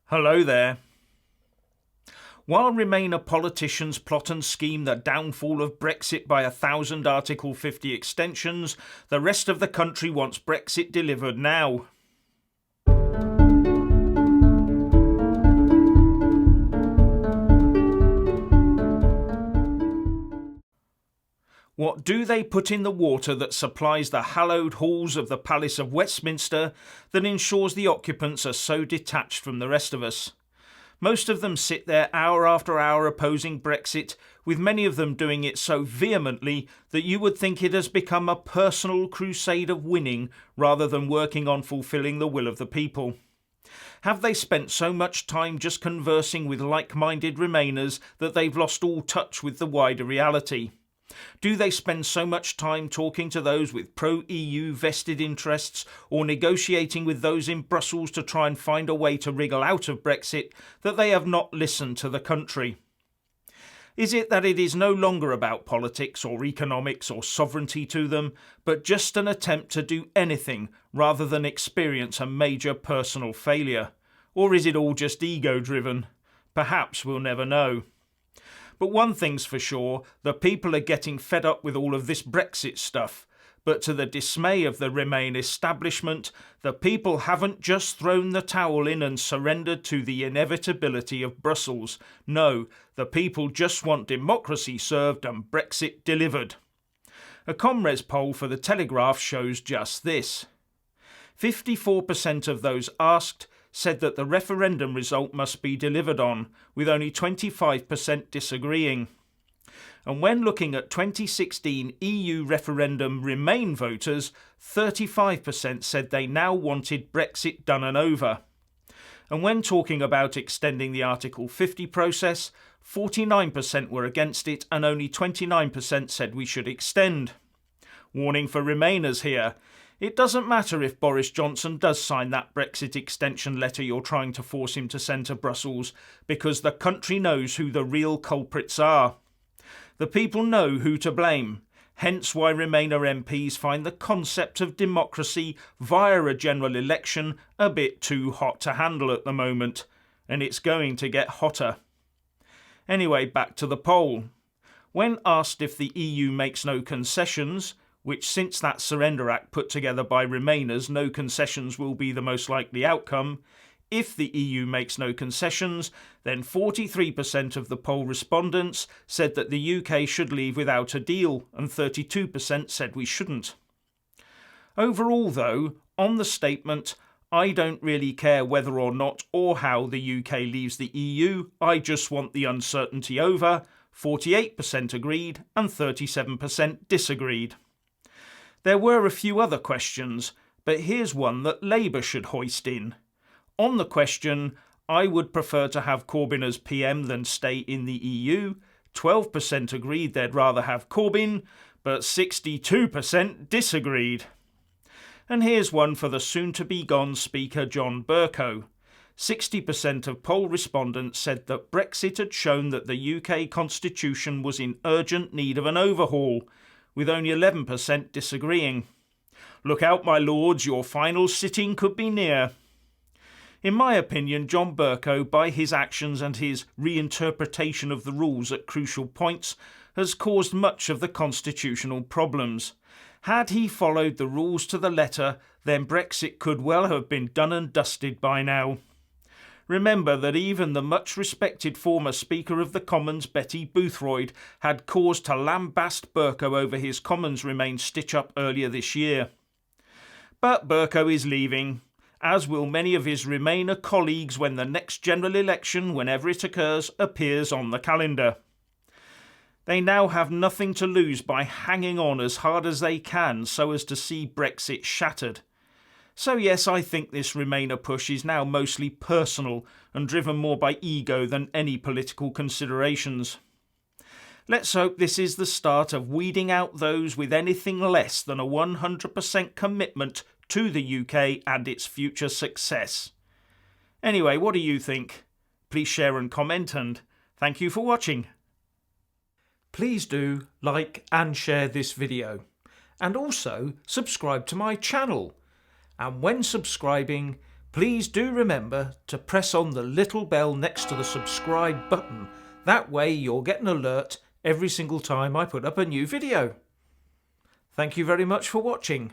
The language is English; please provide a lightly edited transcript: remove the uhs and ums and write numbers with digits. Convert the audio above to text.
Hello there. While Remainer politicians plot and scheme the downfall of Brexit by 1,000 Article 50 extensions, the rest of the country wants Brexit delivered now. What do they put in the water that supplies the hallowed halls of the Palace of Westminster that ensures the occupants are so detached from the rest of us? Most of them sit there hour after hour opposing Brexit, with many of them doing it so vehemently that you would think it has become a personal crusade of winning rather than working on fulfilling the will of the people. Have they spent so much time just conversing with like-minded Remainers that they've lost all touch with the wider reality? Do they spend so much time talking to those with pro-EU vested interests or negotiating with those in Brussels to try and find a way to wriggle out of Brexit that they have not listened to the country? Is it that it is no longer about politics or economics or sovereignty to them, but just an attempt to do anything rather than experience a major personal failure? Or is it all just ego-driven? Perhaps we'll never know. But one thing's for sure, the people are getting fed up with all of this Brexit stuff. But to the dismay of the Remain establishment, the people haven't just thrown the towel in and surrendered to the inevitability of Brussels. No, the people just want democracy served and Brexit delivered. A Comres poll for the Telegraph shows just this. 54% of those asked said that the referendum result must be delivered on, with only 25% disagreeing. And when looking at 2016 EU referendum Remain voters, 35% said they now wanted Brexit done and over. And when talking about extending the Article 50 process, 49% were against it and only 29% said we should extend. Warning for Remainers here. It doesn't matter if Boris Johnson does sign that Brexit extension letter you're trying to force him to send to Brussels, because the country knows who the real culprits are. The people know who to blame, hence why Remainer MPs find the concept of democracy via a general election a bit too hot to handle at the moment, and it's going to get hotter. Anyway, back to the poll. When asked if the EU makes no concessions, which since that Surrender Act put together by Remainers, no concessions will be the most likely outcome, if the EU makes no concessions, then 43% of the poll respondents said that the UK should leave without a deal, and 32% said we shouldn't. Overall though, on the statement, I don't really care whether or not or how the UK leaves the EU, I just want the uncertainty over, 48% agreed and 37% disagreed. There were a few other questions, but here's one that Labour should hoist in. On the question, I would prefer to have Corbyn as PM than stay in the EU, 12% agreed they'd rather have Corbyn, but 62% disagreed. And here's one for the soon-to-be-gone Speaker John Bercow. 60% of poll respondents said that Brexit had shown that the UK constitution was in urgent need of an overhaul, with only 11% disagreeing. Look out, my lords, your final sitting could be near. In my opinion, John Bercow, by his actions and his reinterpretation of the rules at crucial points, has caused much of the constitutional problems. Had he followed the rules to the letter, then Brexit could well have been done and dusted by now. Remember that even the much-respected former Speaker of the Commons, Betty Boothroyd, had cause to lambast Bercow over his Commons Remain stitch-up earlier this year. But Bercow is leaving, as will many of his Remainer colleagues when the next general election, whenever it occurs, appears on the calendar. They now have nothing to lose by hanging on as hard as they can so as to see Brexit shattered. So yes, I think this Remainer push is now mostly personal and driven more by ego than any political considerations. Let's hope this is the start of weeding out those with anything less than a 100% commitment to the UK and its future success. Anyway, what do you think? Please share and comment, and thank you for watching. Please do like and share this video, and also subscribe to my channel. And when subscribing, Please do remember to press on the little bell next to the subscribe button. That way you'll get an alert every single time I put up a new video. Thank you very much for watching.